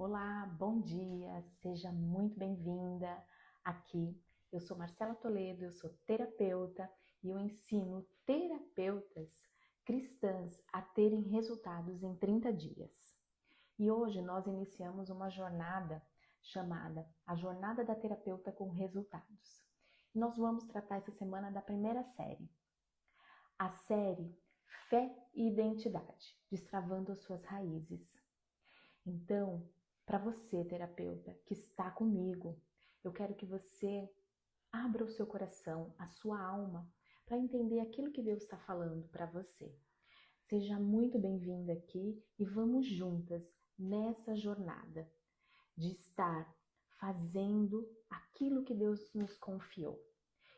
Olá, bom dia, seja muito bem-vinda aqui. Eu sou Marcela Toledo, eu sou terapeuta e eu ensino terapeutas cristãs a terem resultados em 30 dias. E hoje nós iniciamos uma jornada chamada a Jornada da Terapeuta com Resultados. Nós vamos tratar essa semana da primeira série, a série Fé e Identidade, destravando as suas raízes. Então, para você, terapeuta, que está comigo, eu quero que você abra o seu coração, a sua alma, para entender aquilo que Deus está falando para você. Seja muito bem-vinda aqui e vamos juntas nessa jornada de estar fazendo aquilo que Deus nos confiou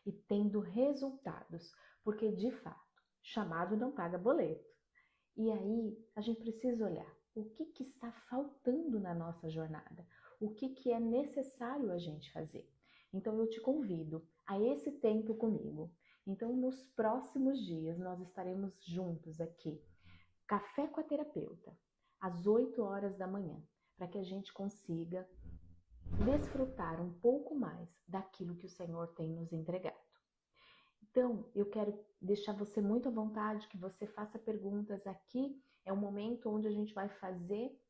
e tendo resultados, porque de fato, chamado não paga boleto. E aí a gente precisa olhar o que está faltando na nossa jornada, o que é necessário a gente fazer. Então eu te convido a esse tempo comigo. Então nos próximos dias nós estaremos juntos aqui, Café com a Terapeuta, às 8 horas da manhã, para que a gente consiga desfrutar um pouco mais daquilo que o Senhor tem nos entregado. Então, eu quero deixar você muito à vontade, que você faça perguntas aqui. É um momento onde a gente vai fazer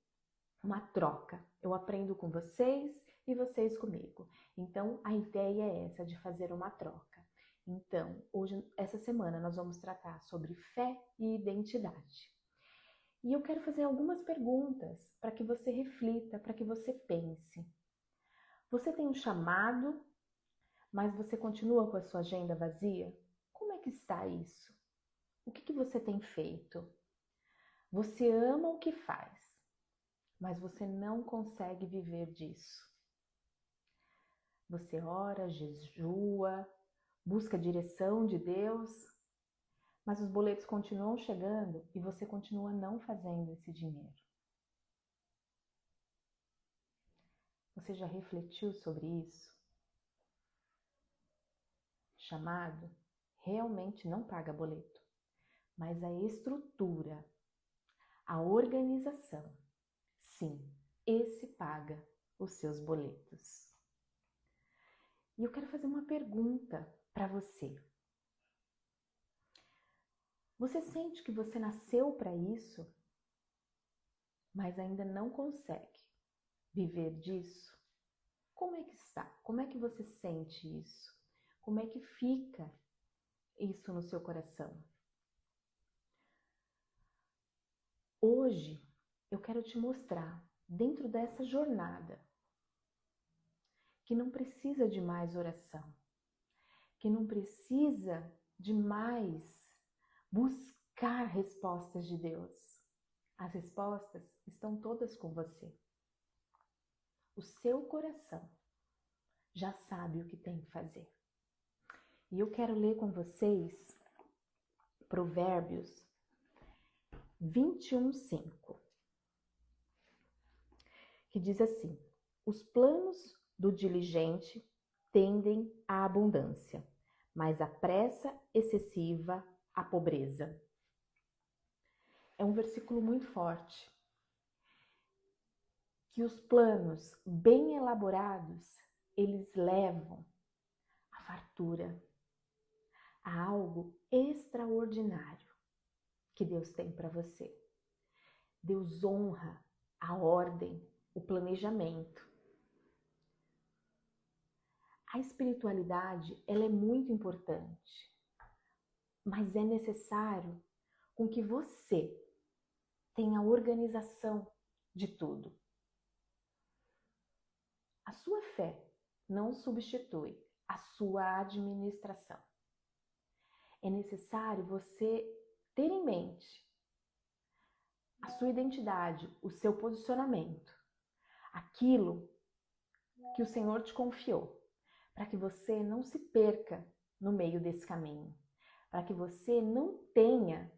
uma troca. Eu aprendo com vocês e vocês comigo. Então, a ideia é essa, de fazer uma troca. Então, hoje, essa semana, nós vamos tratar sobre fé e identidade. E eu quero fazer algumas perguntas para que você reflita, para que você pense. Você tem um chamado, mas você continua com a sua agenda vazia? Como é que está isso? O que você tem feito? Você ama o que faz, mas você não consegue viver disso. Você ora, jejua, busca a direção de Deus, mas os boletos continuam chegando e você continua não fazendo esse dinheiro. Você já refletiu sobre isso? Chamado realmente não paga boleto, mas a estrutura, a organização, sim, esse paga os seus boletos. E eu quero fazer uma pergunta para você. Você sente que você nasceu para isso, mas ainda não consegue viver disso? Como é que está? Como é que você sente isso? Como é que fica isso no seu coração? Hoje eu quero te mostrar, dentro dessa jornada, que não precisa de mais oração, que não precisa de mais buscar respostas de Deus. As respostas estão todas com você. O seu coração já sabe o que tem que fazer. E eu quero ler com vocês Provérbios 21:5, que diz assim: os planos do diligente tendem à abundância, mas a pressa excessiva à pobreza. É um versículo muito forte, que os planos bem elaborados, eles levam à fartura, a algo extraordinário que Deus tem para você. Deus honra a ordem, o planejamento. A espiritualidade, ela é muito importante, mas é necessário com que você tenha a organização de tudo. A sua fé não substitui a sua administração. É necessário você ter em mente a sua identidade, o seu posicionamento, aquilo que o Senhor te confiou, para que você não se perca no meio desse caminho, para que você não tenha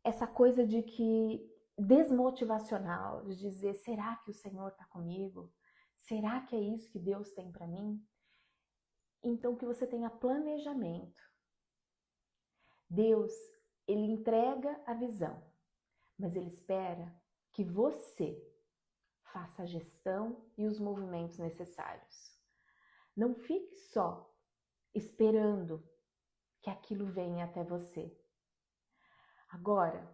essa coisa de que desmotivacional, de dizer, será que o Senhor está comigo? Será que é isso que Deus tem para mim? Então que você tenha planejamento. Deus, Ele entrega a visão, mas ele espera que você faça a gestão e os movimentos necessários. Não fique só esperando que aquilo venha até você. Agora,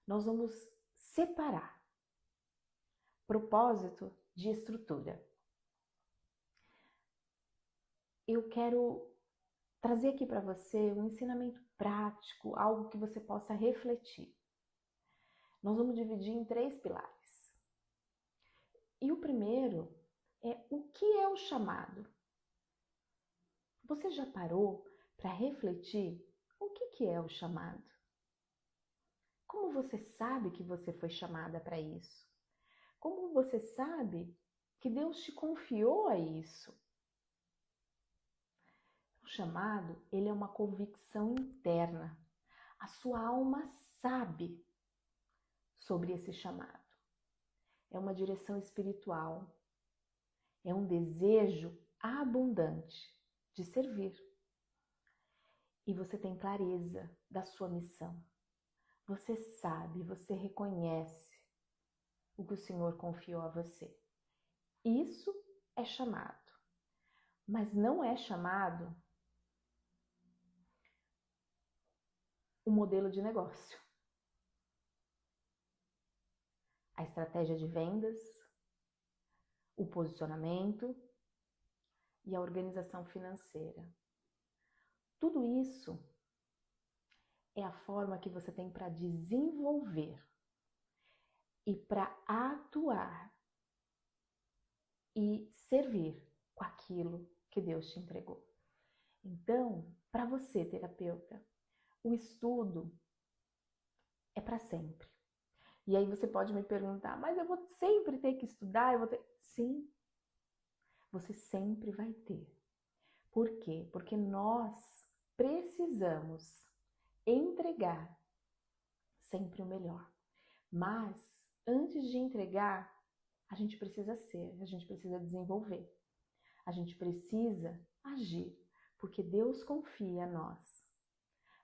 nós vamos separar propósito de estrutura. Eu quero trazer aqui para você um ensinamento prático, algo que você possa refletir. Nós vamos dividir em 3 pilares. E o primeiro é o que é o chamado. Você já parou para refletir o que é o chamado? Como você sabe que você foi chamada para isso? Como você sabe que Deus te confiou a isso? O chamado, ele é uma convicção interna. A sua alma sabe sobre esse chamado. É uma direção espiritual. É um desejo abundante de servir. E você tem clareza da sua missão. Você sabe, você reconhece o que o Senhor confiou a você. Isso é chamado. Mas não é chamado o modelo de negócio. A estratégia de vendas, o posicionamento e a organização financeira. Tudo isso é a forma que você tem para desenvolver e para atuar e servir com aquilo que Deus te entregou. Então, para você, terapeuta, o estudo é para sempre. E aí você pode me perguntar, mas eu vou sempre ter que estudar? Sim, você sempre vai ter. Por quê? Porque nós precisamos entregar sempre o melhor. Mas, antes de entregar, a gente precisa ser, a gente precisa desenvolver. A gente precisa agir, porque Deus confia em nós.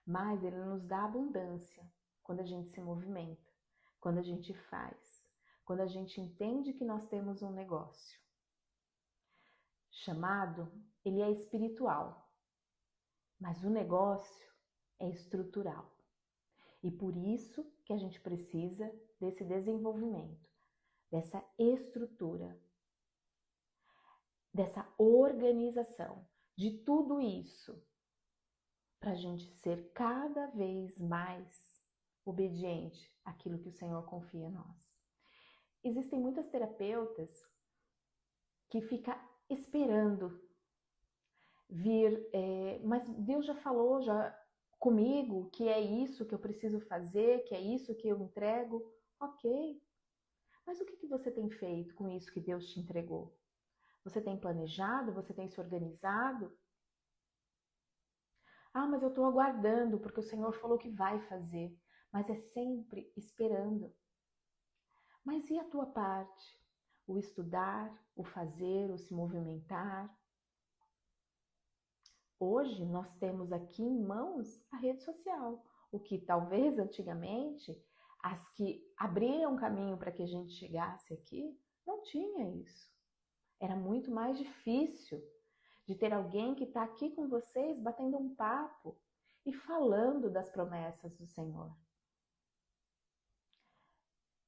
Mas Ele nos dá abundância quando a gente se movimenta, quando a gente faz, quando a gente entende que nós temos um negócio. Chamado, ele é espiritual, mas o negócio é estrutural. E por isso que a gente precisa desse desenvolvimento, dessa estrutura, dessa organização, de tudo isso, para a gente ser cada vez mais obediente àquilo que o Senhor confia em nós. Existem muitas terapeutas que ficam esperando vir, mas Deus já falou comigo que é isso que eu preciso fazer, que é isso que eu entrego. Ok, mas o que você tem feito com isso que Deus te entregou? Você tem planejado? Você tem se organizado? Ah, mas eu estou aguardando porque o Senhor falou que vai fazer. Mas é sempre esperando. Mas e a tua parte? O estudar, o fazer, o se movimentar. Hoje nós temos aqui em mãos a rede social, o que talvez antigamente as que abriram caminho para que a gente chegasse aqui não tinha isso. Era muito mais difícil de ter alguém que está aqui com vocês batendo um papo e falando das promessas do Senhor.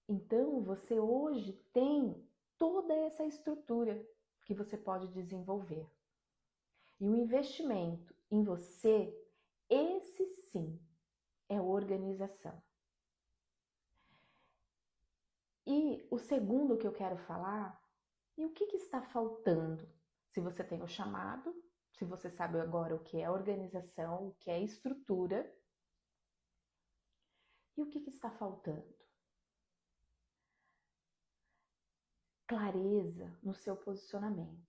Então você hoje tem toda essa estrutura que você pode desenvolver. E o investimento em você, esse sim, é organização. E o segundo que eu quero falar, e o que está faltando? Se você tem o chamado, se você sabe agora o que é organização, o que é estrutura, e o que está faltando? Clareza no seu posicionamento.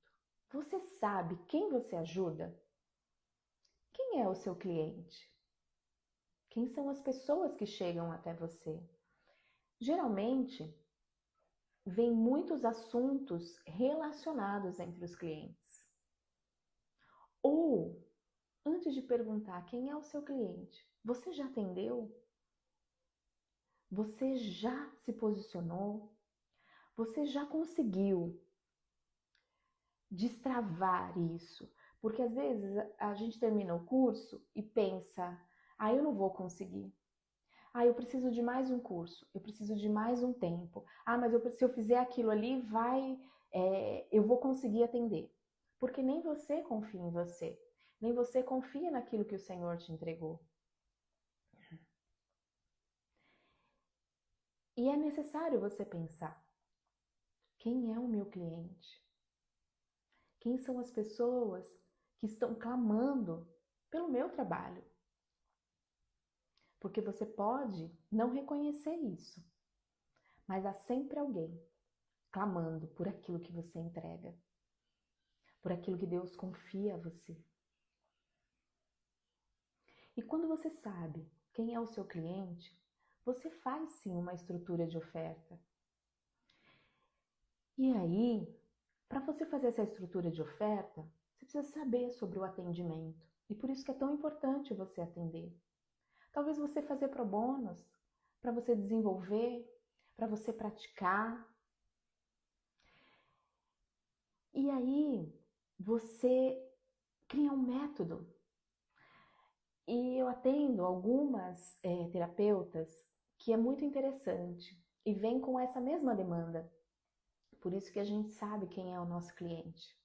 Você sabe quem você ajuda? Quem é o seu cliente? Quem são as pessoas que chegam até você? Geralmente, vem muitos assuntos relacionados entre os clientes. Ou antes de perguntar quem é o seu cliente, você já atendeu? Você já se posicionou? Você já conseguiu destravar isso? Porque às vezes a gente termina o curso e pensa, eu não vou conseguir. Eu preciso de mais um curso, eu preciso de mais um tempo. Mas se eu fizer aquilo ali, eu vou conseguir atender. Porque nem você confia em você, nem você confia naquilo que o Senhor te entregou. E é necessário você pensar, quem é o meu cliente? Quem são as pessoas que estão clamando pelo meu trabalho? Porque você pode não reconhecer isso, mas há sempre alguém clamando por aquilo que você entrega, por aquilo que Deus confia a você. E quando você sabe quem é o seu cliente, você faz sim uma estrutura de oferta. E aí, para você fazer essa estrutura de oferta, você precisa saber sobre o atendimento. E por isso que é tão importante você atender. Talvez você fazer pro bonos, para você desenvolver, para você praticar. E aí, você cria um método. E eu atendo algumas terapeutas que é muito interessante e vem com essa mesma demanda. Por isso que a gente sabe quem é o nosso cliente.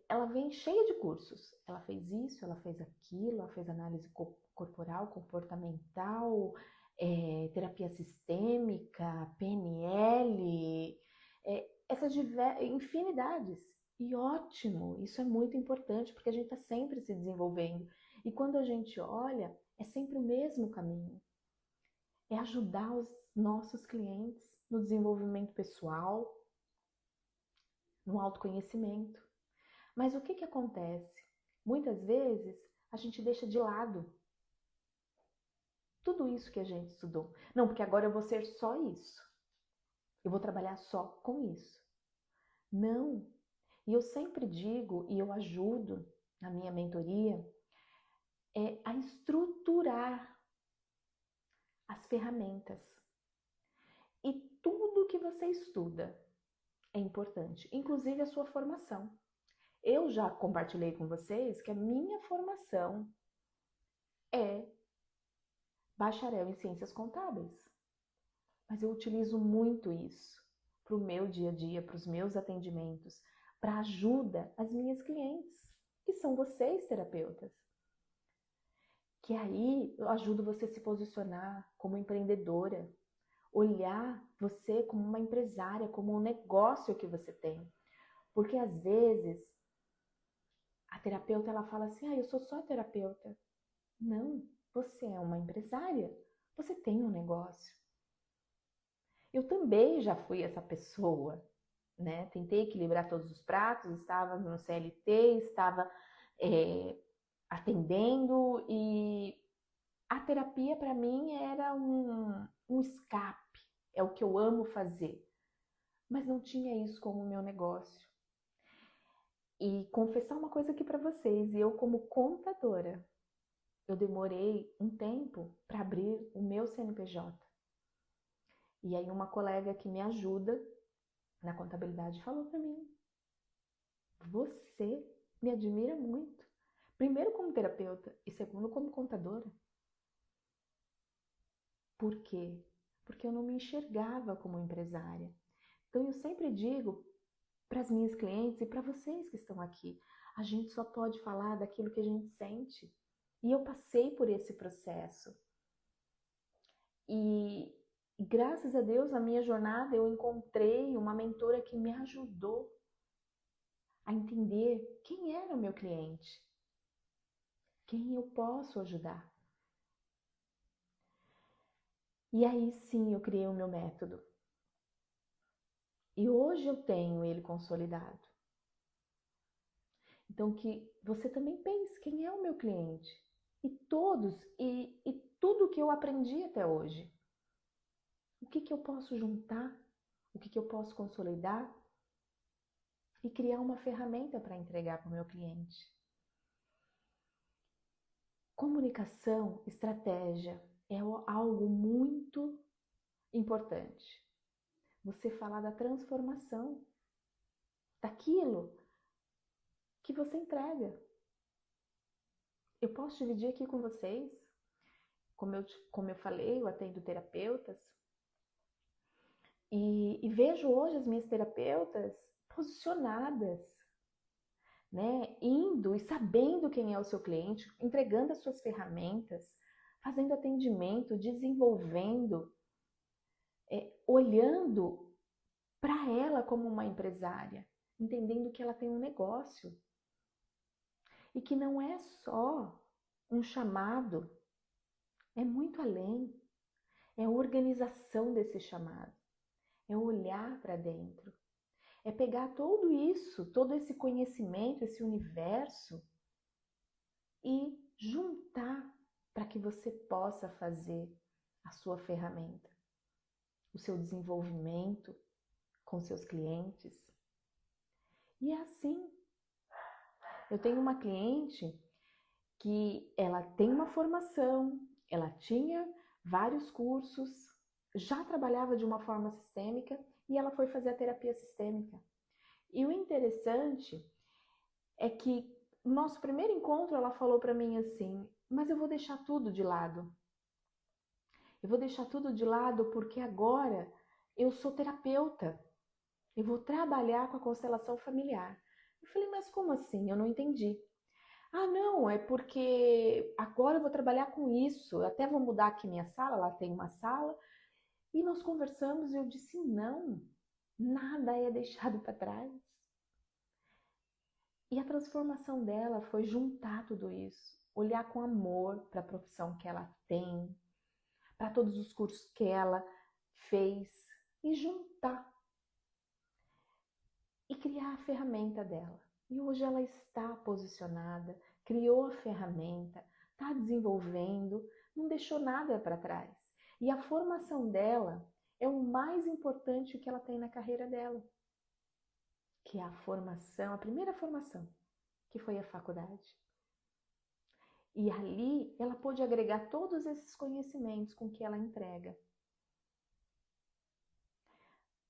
Ela vem cheia de cursos. Ela fez isso, ela fez aquilo, ela fez análise corporal, comportamental, terapia sistêmica, PNL, essas infinidades. E ótimo, isso é muito importante porque a gente está sempre se desenvolvendo. E quando a gente olha, é sempre o mesmo caminho. É ajudar os nossos clientes no desenvolvimento pessoal, no autoconhecimento. Mas o que acontece? Muitas vezes a gente deixa de lado tudo isso que a gente estudou. Não, porque agora eu vou ser só isso. Eu vou trabalhar só com isso. Não. E eu sempre digo, e eu ajudo na minha mentoria, a estruturar as ferramentas. E tudo que você estuda é importante, inclusive a sua formação. Eu já compartilhei com vocês que a minha formação é bacharel em ciências contábeis. Mas eu utilizo muito isso para o meu dia a dia, para os meus atendimentos, para ajuda às minhas clientes, que são vocês, terapeutas. Que aí eu ajudo você a se posicionar como empreendedora, olhar você como uma empresária, como um negócio que você tem. Porque às vezes a terapeuta ela fala assim, eu sou só terapeuta. Não, você é uma empresária, você tem um negócio. Eu também já fui essa pessoa, né? Tentei equilibrar todos os pratos, estava no CLT, estava atendendo e a terapia para mim era um escape, é o que eu amo fazer, mas não tinha isso como meu negócio. E confessar uma coisa aqui para vocês, eu como contadora, eu demorei um tempo para abrir o meu CNPJ. E aí uma colega que me ajuda na contabilidade falou para mim, você me admira muito. Primeiro como terapeuta e segundo como contadora. Por quê? Porque eu não me enxergava como empresária. Então eu sempre digo para as minhas clientes e para vocês que estão aqui, a gente só pode falar daquilo que a gente sente. E eu passei por esse processo. E graças a Deus, na minha jornada, eu encontrei uma mentora que me ajudou a entender quem era o meu cliente, quem eu posso ajudar. E aí sim eu criei o meu método. E hoje eu tenho ele consolidado. Então que você também pense quem é o meu cliente. E tudo que eu aprendi até hoje. O que eu posso juntar? O que eu posso consolidar? E criar uma ferramenta para entregar para o meu cliente. Comunicação, estratégia é algo muito importante. Você falar da transformação, daquilo que você entrega. Eu posso dividir aqui com vocês, como eu falei, eu atendo terapeutas, e vejo hoje as minhas terapeutas posicionadas, né? Indo e sabendo quem é o seu cliente, entregando as suas ferramentas, fazendo atendimento, desenvolvendo, olhando para ela como uma empresária, entendendo que ela tem um negócio e que não é só um chamado, é muito além, é a organização desse chamado, é olhar para dentro, é pegar tudo isso, todo esse conhecimento, esse universo e juntar para que você possa fazer a sua ferramenta, o seu desenvolvimento com seus clientes. E é assim. Eu tenho uma cliente que ela tem uma formação, ela tinha vários cursos, já trabalhava de uma forma sistêmica e ela foi fazer a terapia sistêmica. E o interessante é que no nosso primeiro encontro ela falou para mim assim: mas eu vou deixar tudo de lado. Eu vou deixar tudo de lado porque agora eu sou terapeuta. Eu vou trabalhar com a constelação familiar. Eu falei: mas como assim? Eu não entendi. Ah, não, é porque agora eu vou trabalhar com isso. Eu até vou mudar aqui minha sala, lá tem uma sala. E nós conversamos e eu disse: não, nada é deixado para trás. E a transformação dela foi juntar tudo isso, olhar com amor para a profissão que ela tem, para todos os cursos que ela fez e juntar e criar a ferramenta dela. E hoje ela está posicionada, criou a ferramenta, está desenvolvendo, não deixou nada para trás. E a formação dela é o mais importante que ela tem na carreira dela, que é a formação, a primeira formação, que foi a faculdade. E ali ela pôde agregar todos esses conhecimentos com que ela entrega.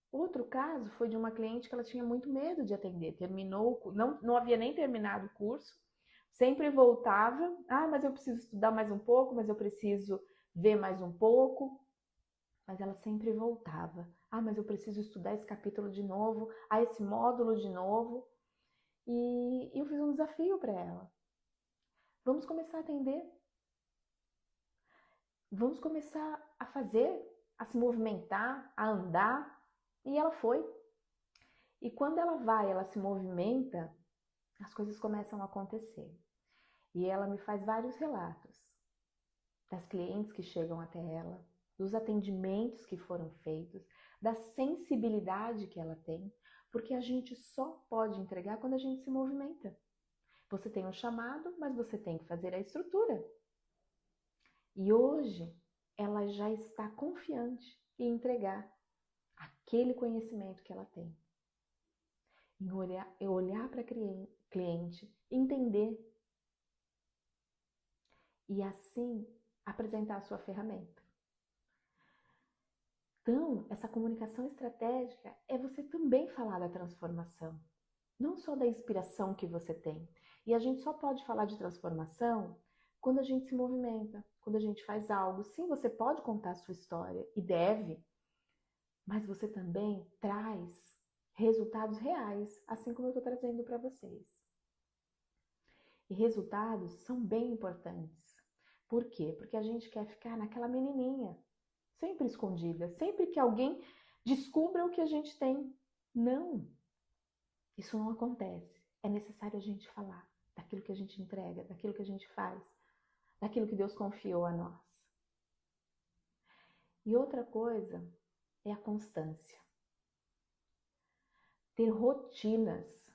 Outro caso foi de uma cliente que ela tinha muito medo de atender, terminou, não havia nem terminado o curso, sempre voltava: ah, mas eu preciso estudar mais um pouco, mas eu preciso ver mais um pouco, mas ela sempre voltava: ah, mas eu preciso estudar esse capítulo de novo, esse módulo de novo, e eu fiz um desafio para ela: vamos começar a atender, vamos começar a fazer, a se movimentar, a andar. E ela foi. E quando ela vai, ela se movimenta, as coisas começam a acontecer. E ela me faz vários relatos das clientes que chegam até ela, dos atendimentos que foram feitos, da sensibilidade que ela tem, porque a gente só pode entregar quando a gente se movimenta. Você tem um chamado, mas você tem que fazer a estrutura. E hoje ela já está confiante em entregar aquele conhecimento que ela tem. Em olhar para a cliente, entender e assim apresentar a sua ferramenta. Então, essa comunicação estratégica é você também falar da transformação, não só da inspiração que você tem. E a gente só pode falar de transformação quando a gente se movimenta, quando a gente faz algo. Sim, você pode contar a sua história e deve, mas você também traz resultados reais, assim como eu estou trazendo para vocês. E resultados são bem importantes. Por quê? Porque a gente quer ficar naquela menininha, sempre escondida, sempre que alguém descubra o que a gente tem. Não, isso não acontece. É necessário a gente falar daquilo que a gente entrega, daquilo que a gente faz, daquilo que Deus confiou a nós. E outra coisa é a constância. Ter rotinas.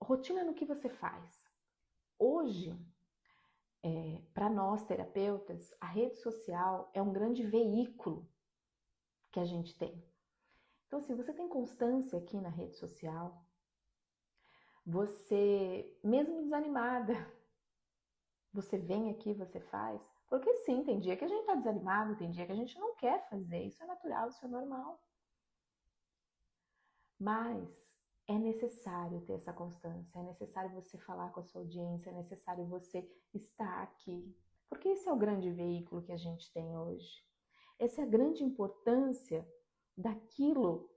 Rotina no que você faz. Hoje, para nós terapeutas, a rede social é um grande veículo que a gente tem. Então, se você tem constância aqui na rede social, você, mesmo desanimada, Você vem aqui, você faz. Porque sim, tem dia que a gente está desanimado, tem dia que a gente não quer fazer. Isso é natural, isso é normal. Mas é necessário ter essa constância, é necessário você falar com a sua audiência, é necessário você estar aqui. Porque esse é o grande veículo que a gente tem hoje. Essa é a grande importância daquilo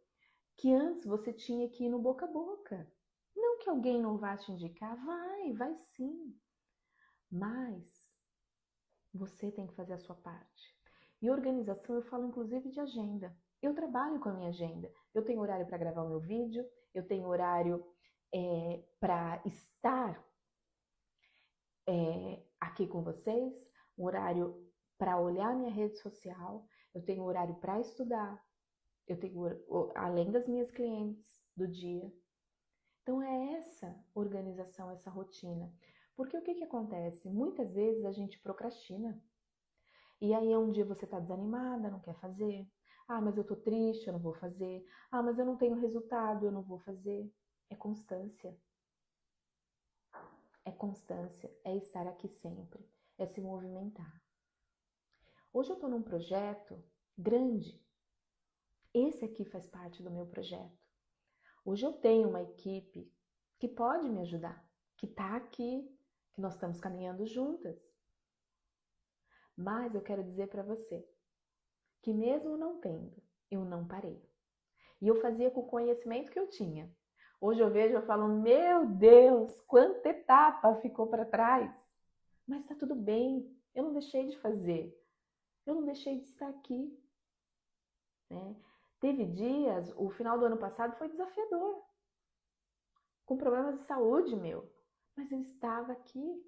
que antes você tinha que ir no boca a boca. Não que alguém não vá te indicar, vai sim. Mas você tem que fazer a sua parte. E organização eu falo inclusive de agenda. Eu trabalho com a minha agenda. Eu tenho horário para gravar o meu vídeo, eu tenho horário para estar aqui com vocês, um horário para olhar minha rede social, eu tenho horário para estudar, eu tenho além das minhas clientes do dia. Então é essa organização, essa rotina. Porque o que acontece? Muitas vezes a gente procrastina. E aí um dia você está desanimada, não quer fazer. Ah, mas eu tô triste, eu não vou fazer. Ah, mas eu não tenho resultado, eu não vou fazer. É constância. É constância, é estar aqui sempre, é se movimentar. Hoje eu estou num projeto grande. Esse aqui faz parte do meu projeto. Hoje eu tenho uma equipe que pode me ajudar, que está aqui, que nós estamos caminhando juntas. Mas eu quero dizer para você que mesmo não tendo, eu não parei. E eu fazia com o conhecimento que eu tinha. Hoje eu vejo, eu falo, meu Deus, quanta etapa ficou para trás. Mas está tudo bem, eu não deixei de fazer. Eu não deixei de estar aqui. Né? Teve dias, o final do ano passado foi desafiador. Com problemas de saúde, meu. Mas eu estava aqui,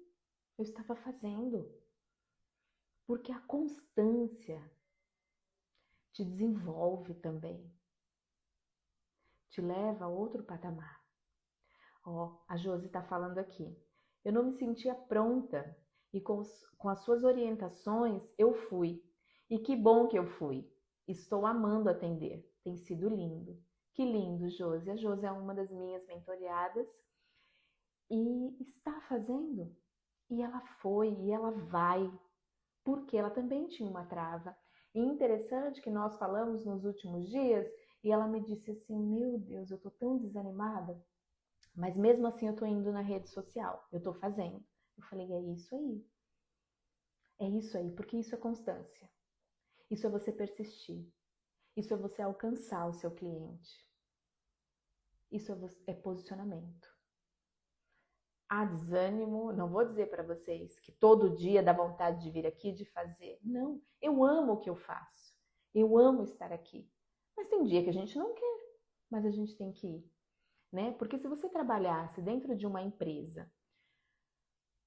eu estava fazendo. Porque a constância te desenvolve também. Te leva a outro patamar. Ó, a Josi está falando aqui. Eu não me sentia pronta e com as suas orientações eu fui. E que bom que eu fui. Estou amando atender. Tem sido lindo. Que lindo, Josi. A Josi é uma das minhas mentoreadas e está fazendo. E ela foi, e ela vai. Porque ela também tinha uma trava. E interessante que nós falamos nos últimos dias e ela me disse assim, meu Deus, eu tô tão desanimada. Mas mesmo assim eu tô indo na rede social, eu tô fazendo. Eu falei, é isso aí. É isso aí, porque isso é constância. Isso é você persistir. Isso é você alcançar o seu cliente. Isso é posicionamento. Há desânimo, não vou dizer para vocês que todo dia dá vontade de vir aqui, de fazer. Não, eu amo o que eu faço. Eu amo estar aqui. Mas tem dia que a gente não quer, mas a gente tem que ir. Né? Porque se você trabalhasse dentro de uma empresa,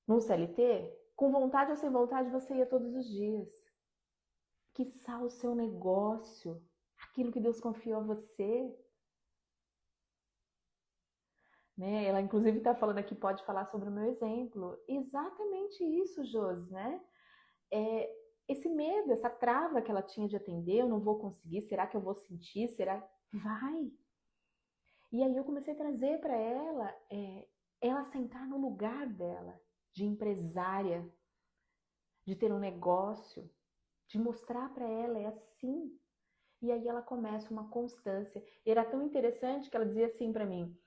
num CLT, com vontade ou sem vontade, você ia todos os dias. Quiçá o seu negócio, aquilo que Deus confiou a você. Né? Ela, inclusive, está falando aqui, pode falar sobre o meu exemplo. Exatamente isso, Josi, né? Esse medo, essa trava que ela tinha de atender, eu não vou conseguir, será que eu vou sentir? Será? Vai! E aí eu comecei a trazer para ela, ela sentar no lugar dela, de empresária, de ter um negócio, de mostrar para ela, é assim. E aí ela começa uma constância. E era tão interessante que ela dizia assim para mim,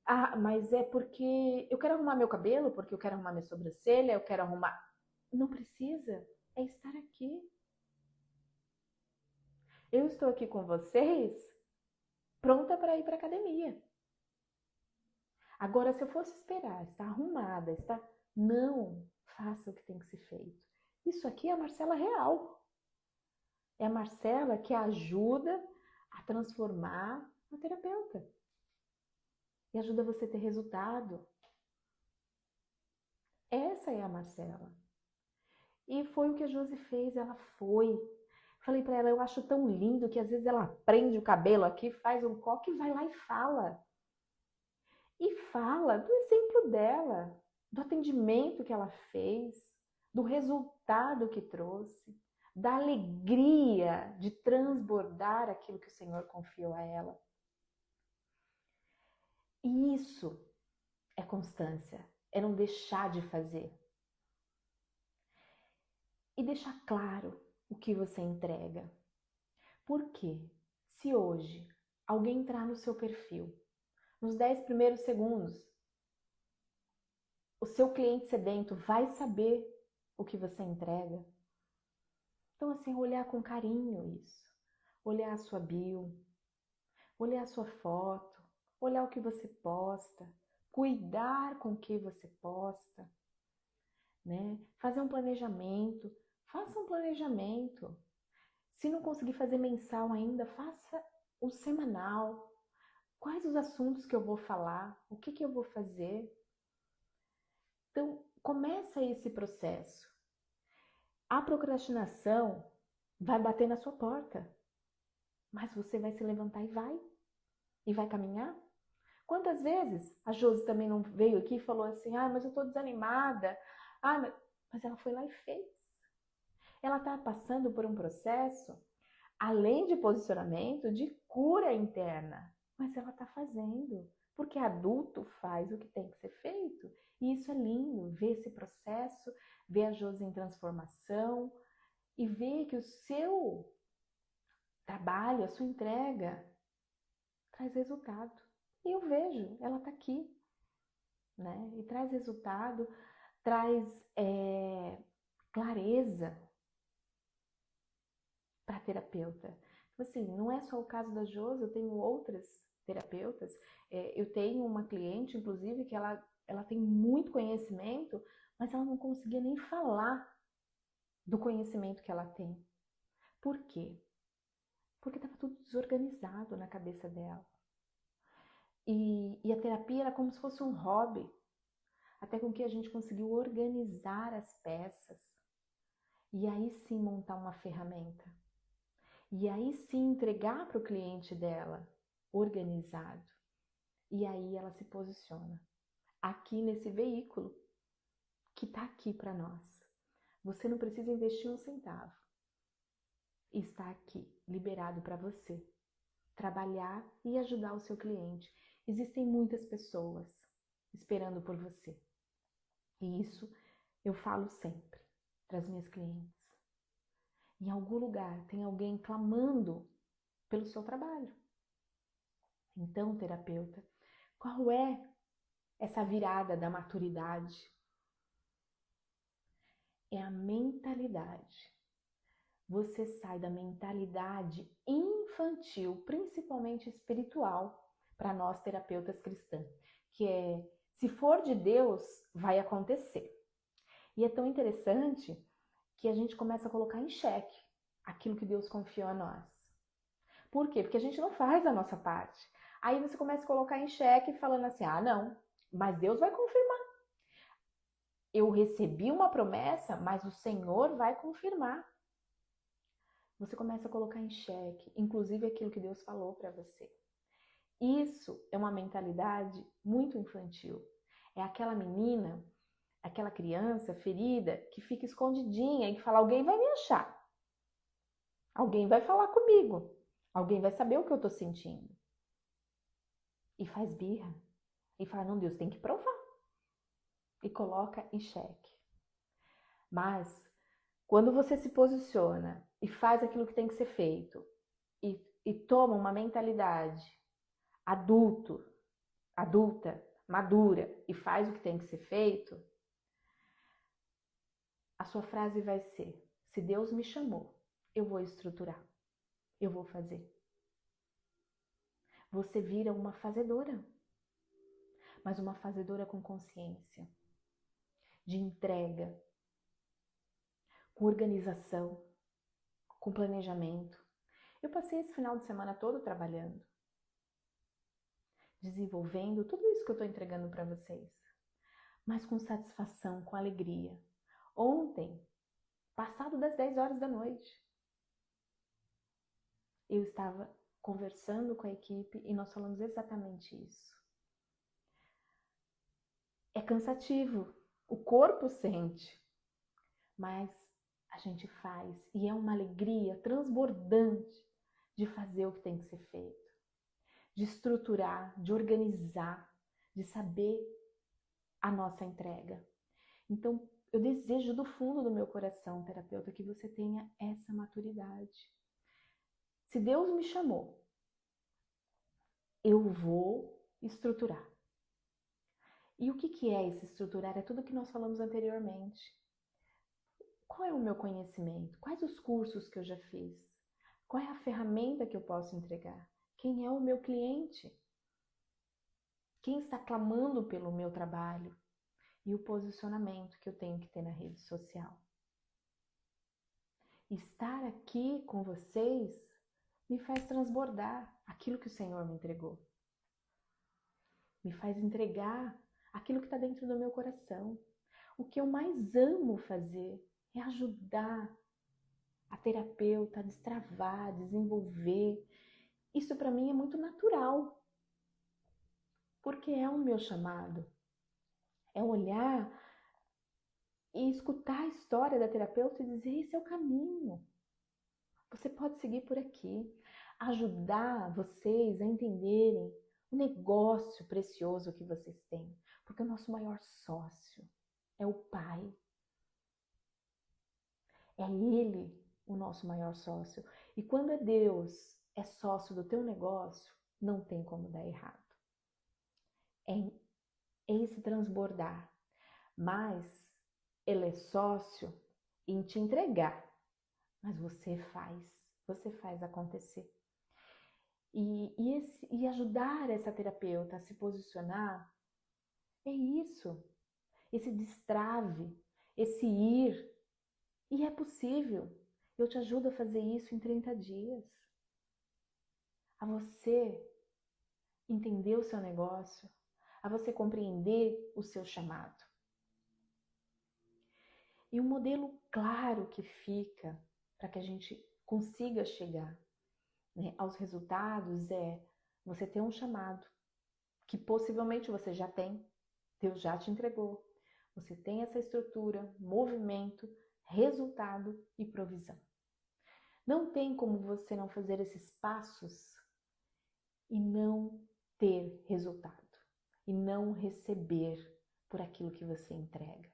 ah, mas é porque eu quero arrumar meu cabelo, porque eu quero arrumar minha sobrancelha, eu quero arrumar... Não precisa, é estar aqui. Eu estou aqui com vocês, pronta para ir para academia. Agora, se eu fosse esperar, estar arrumada, estar... Não, faça o que tem que ser feito. Isso aqui é a Marcela real. É a Marcela que ajuda a transformar a terapeuta. E ajuda você a ter resultado. Essa é a Marcela. E foi o que a Josi fez, ela foi. Falei para ela, eu acho tão lindo que às vezes ela prende o cabelo aqui, faz um coque e vai lá e fala. E fala do exemplo dela, do atendimento que ela fez, do resultado que trouxe, da alegria de transbordar aquilo que o Senhor confiou a ela. E isso é constância, é não deixar de fazer. e deixar claro o que você entrega. Por quê? Se hoje alguém entrar no seu perfil, nos 10 primeiros segundos, o seu cliente sedento vai saber o que você entrega. Então, assim, olhar com carinho isso. Olhar a sua bio, olhar a sua foto, olhar o que você posta, cuidar com o que você posta, né? Fazer um planejamento, faça um planejamento. Se não conseguir fazer mensal ainda, faça um semanal. Quais os assuntos que eu vou falar? O que eu vou fazer? Então, começa esse processo. A procrastinação vai bater na sua porta, mas você vai se levantar e vai caminhar. Quantas vezes a Josi também não veio aqui e falou assim, mas eu tô desanimada, mas ela foi lá e fez. Ela tá passando por um processo, além de posicionamento, de cura interna, mas ela tá fazendo, porque adulto faz o que tem que ser feito, e isso é lindo, ver esse processo, ver a Josi em transformação, e ver que o seu trabalho, a sua entrega, traz resultado. E eu vejo, ela tá aqui, né? E traz resultado, traz clareza para terapeuta. Então, assim, não é só o caso da Josi, eu tenho outras terapeutas. Eu tenho uma cliente, inclusive, que ela tem muito conhecimento, mas ela não conseguia nem falar do conhecimento que ela tem. Por quê? Porque estava tudo desorganizado na cabeça dela. E a terapia era como se fosse um hobby, até com que a gente conseguiu organizar as peças. E aí sim montar uma ferramenta. E aí sim entregar para o cliente dela, organizado. E aí ela se posiciona aqui nesse veículo que está aqui para nós. Você não precisa investir um centavo. Está aqui, liberado para você trabalhar e ajudar o seu cliente. Existem muitas pessoas esperando por você. E isso eu falo sempre para as minhas clientes. Em algum lugar tem alguém clamando pelo seu trabalho. Então, terapeuta, qual é essa virada da maturidade? É a mentalidade. Você sai da mentalidade infantil, principalmente espiritual, para nós terapeutas cristãs, que é, se for de Deus, vai acontecer. E é tão interessante que a gente começa a colocar em xeque aquilo que Deus confiou a nós. Por quê? Porque a gente não faz a nossa parte. Aí você começa a colocar em xeque falando assim, não, mas Deus vai confirmar. Eu recebi uma promessa, mas o Senhor vai confirmar. Você começa a colocar em xeque, inclusive aquilo que Deus falou para você. Isso é uma mentalidade muito infantil. É aquela menina, aquela criança ferida que fica escondidinha e que fala, alguém vai me achar. Alguém vai falar comigo. Alguém vai saber o que eu tô sentindo. E faz birra. E fala, não, Deus tem que provar. E coloca em xeque. Mas, quando você se posiciona e faz aquilo que tem que ser feito, e toma uma mentalidade adulta, madura, e faz o que tem que ser feito, a sua frase vai ser, se Deus me chamou, eu vou estruturar, eu vou fazer. Você vira uma fazedora, mas uma fazedora com consciência, de entrega, com organização, com planejamento. Eu passei esse final de semana todo trabalhando, desenvolvendo tudo isso que eu estou entregando para vocês, mas com satisfação, com alegria. Ontem, passado das 10 horas da noite, eu estava conversando com a equipe e nós falamos exatamente isso. É cansativo, o corpo sente, mas a gente faz e é uma alegria transbordante de fazer o que tem que ser feito, de estruturar, de organizar, de saber a nossa entrega. Então, Eu desejo do fundo do meu coração, terapeuta, que você tenha essa maturidade. Se Deus me chamou, eu vou estruturar. E o que é esse estruturar? É tudo que nós falamos anteriormente. Qual é o meu conhecimento? Quais os cursos que eu já fiz? Qual é a ferramenta que eu posso entregar? Quem é o meu cliente? Quem está clamando pelo meu trabalho? E o posicionamento que eu tenho que ter na rede social. Estar aqui com vocês me faz transbordar aquilo que o Senhor me entregou. Me faz entregar aquilo que está dentro do meu coração. O que eu mais amo fazer é ajudar a terapeuta a destravar, a desenvolver. Isso para mim é muito natural, porque é o meu chamado. É olhar e escutar a história da terapeuta e dizer: esse é o caminho. Você pode seguir por aqui. Ajudar vocês a entenderem o negócio precioso que vocês têm. Porque o nosso maior sócio é o Pai. É Ele o nosso maior sócio. E quando Deus é sócio do teu negócio, não tem como dar errado. É esse transbordar. Mas Ele é sócio em te entregar. Mas você faz acontecer. E ajudar essa terapeuta a se posicionar é isso. Esse destrave, esse ir. E é possível. Eu te ajudo a fazer isso em 30 dias. A você entender o seu negócio, a você compreender o seu chamado. E um modelo claro que fica para que a gente consiga chegar, né, aos resultados é você ter um chamado, que possivelmente você já tem, Deus já te entregou. Você tem essa estrutura, movimento, resultado e provisão. Não tem como você não fazer esses passos e não ter resultado, e não receber por aquilo que você entrega,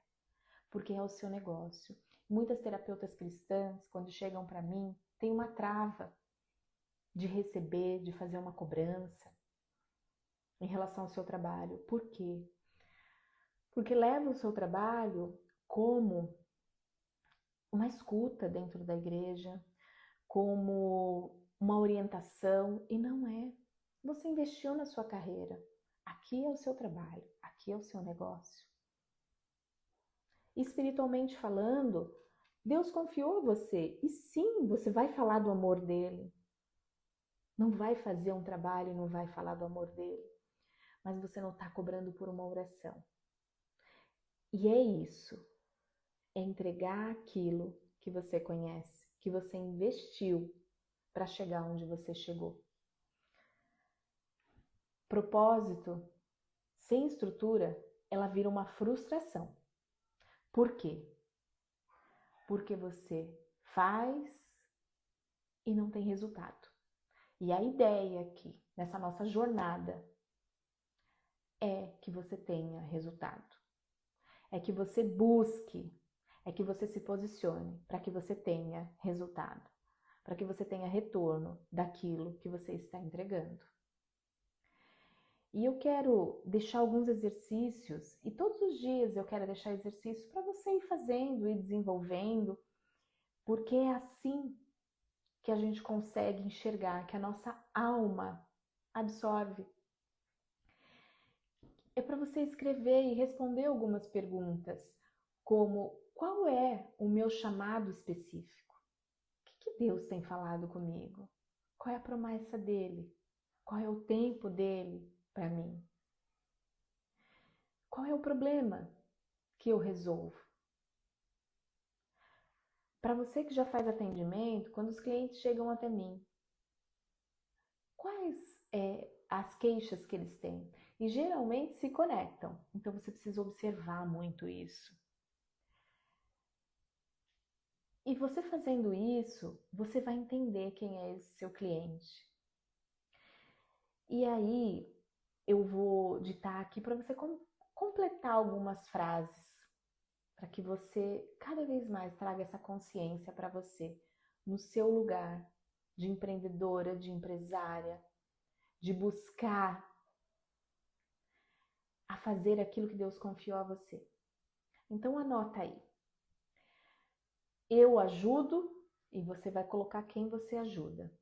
porque é o seu negócio. Muitas terapeutas cristãs, quando chegam para mim, têm uma trava de receber, de fazer uma cobrança em relação ao seu trabalho. Por quê? Porque leva o seu trabalho como uma escuta dentro da igreja, como uma orientação, e não é. Você investiu na sua carreira. Aqui é o seu trabalho, aqui é o seu negócio. Espiritualmente falando, Deus confiou a você. E sim, você vai falar do amor dele. Não vai fazer um trabalho e não vai falar do amor dele. Mas você não está cobrando por uma oração. E é isso. É entregar aquilo que você conhece, que você investiu para chegar onde você chegou. Propósito sem estrutura, ela vira uma frustração. Por quê? Porque você faz e não tem resultado. E a ideia aqui, nessa nossa jornada, é que você tenha resultado. É que você busque, é que você se posicione para que você tenha resultado. Para que você tenha retorno daquilo que você está entregando. E eu quero deixar alguns exercícios, e todos os dias eu quero deixar exercícios para você ir fazendo e desenvolvendo, porque é assim que a gente consegue enxergar, que a nossa alma absorve. É para você escrever e responder algumas perguntas, como: qual é o meu chamado específico? O que Deus tem falado comigo? Qual é a promessa dele? Qual é o tempo dele para mim? Qual é o problema que eu resolvo? Para você que já faz atendimento, quando os clientes chegam até mim, quais as queixas que eles têm? E geralmente se conectam, então você precisa observar muito isso. E você fazendo isso, você vai entender quem é esse seu cliente. E aí eu vou ditar aqui para você completar algumas frases para que você cada vez mais traga essa consciência para você, no seu lugar de empreendedora, de empresária, de buscar a fazer aquilo que Deus confiou a você. Então anota aí. Eu ajudo e você vai colocar quem você ajuda.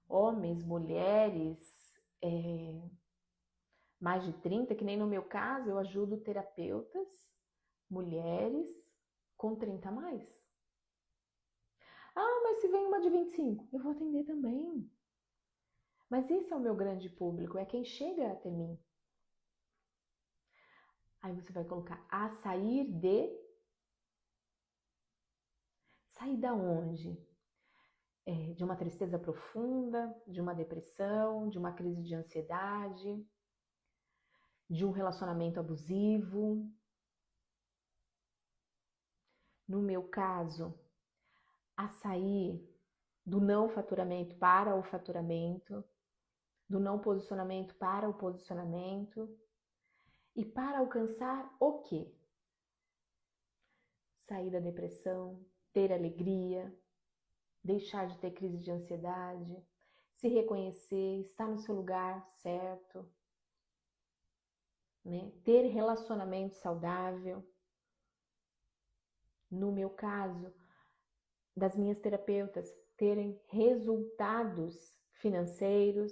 Homens, mulheres, mais de 30, que nem no meu caso, eu ajudo terapeutas, mulheres com 30 a mais. Ah, mas se vem uma de 25, eu vou atender também. Mas esse é o meu grande público, é quem chega até mim. Aí você vai colocar a sair de... Sair da onde? De uma tristeza profunda, de uma depressão, de uma crise de ansiedade, de um relacionamento abusivo. No meu caso, a sair do não faturamento para o faturamento, do não posicionamento para o posicionamento, e para alcançar o quê? Sair da depressão, ter alegria, deixar de ter crise de ansiedade, se reconhecer, estar no seu lugar certo, né? Ter relacionamento saudável. No meu caso, das minhas terapeutas, terem resultados financeiros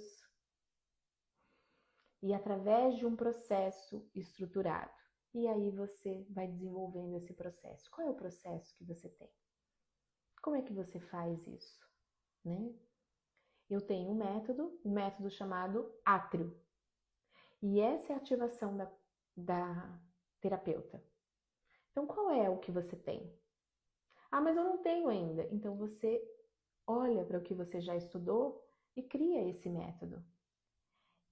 e através de um processo estruturado. E aí você vai desenvolvendo esse processo. Qual é o processo que você tem? Como é que você faz isso, né? Eu tenho um método chamado átrio. E essa é a ativação da terapeuta. Então, qual é o que você tem? Ah, mas eu não tenho ainda. Então, você olha para o que você já estudou e cria esse método.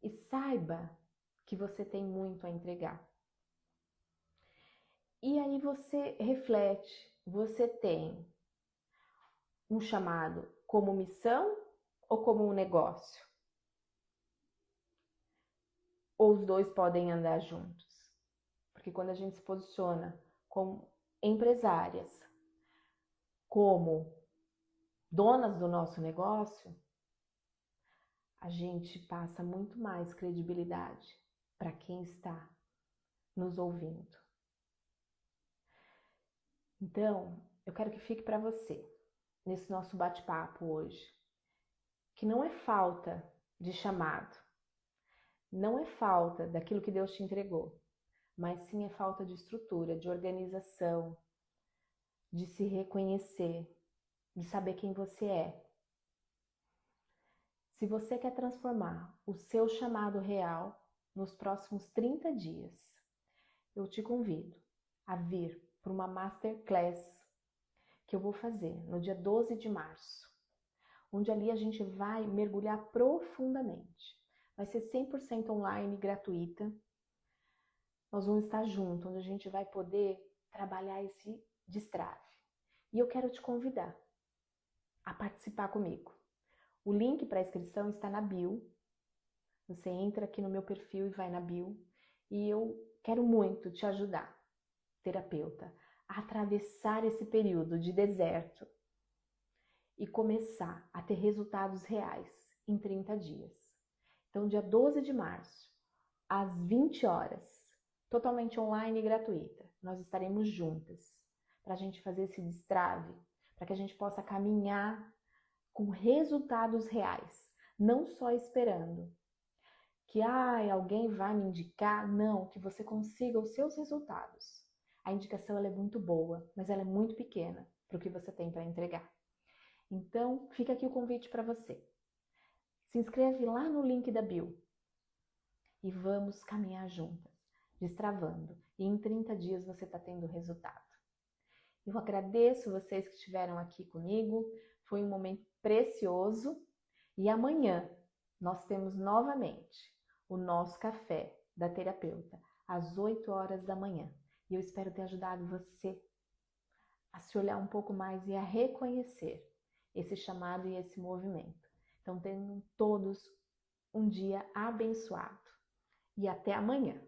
E saiba que você tem muito a entregar. E aí você reflete, você tem um chamado como missão ou como um negócio? Ou os dois podem andar juntos? Porque quando a gente se posiciona como empresárias, como donas do nosso negócio, a gente passa muito mais credibilidade para quem está nos ouvindo. Então, eu quero que fique para você, nesse nosso bate-papo hoje, que não é falta de chamado, não é falta daquilo que Deus te entregou, mas sim é falta de estrutura, de organização, de se reconhecer, de saber quem você é. Se você quer transformar o seu chamado real nos próximos 30 dias, eu te convido a vir para uma Masterclass que eu vou fazer no dia 12 de março, onde ali a gente vai mergulhar profundamente. Vai ser 100% online, gratuita. Nós vamos estar juntos, onde a gente vai poder trabalhar esse destrave. E eu quero te convidar a participar comigo. O link para a inscrição está na bio. Você entra aqui no meu perfil e vai na bio. E eu quero muito te ajudar, terapeuta, a atravessar esse período de deserto e começar a ter resultados reais em 30 dias. Então, dia 12 de março, às 20 horas, totalmente online e gratuita, nós estaremos juntas para a gente fazer esse destrave, para que a gente possa caminhar com resultados reais, não só esperando que alguém vai me indicar, não, que você consiga os seus resultados. A indicação ela é muito boa, mas ela é muito pequena para o que você tem para entregar. Então, fica aqui o convite para você. Se inscreve lá no link da bio e vamos caminhar juntas, destravando. E em 30 dias você está tendo resultado. Eu agradeço vocês que estiveram aqui comigo. Foi um momento precioso. E amanhã nós temos novamente o nosso café da terapeuta, às 8 horas da manhã. E eu espero ter ajudado você a se olhar um pouco mais e a reconhecer esse chamado e esse movimento. Então tenham todos um dia abençoado. E até amanhã.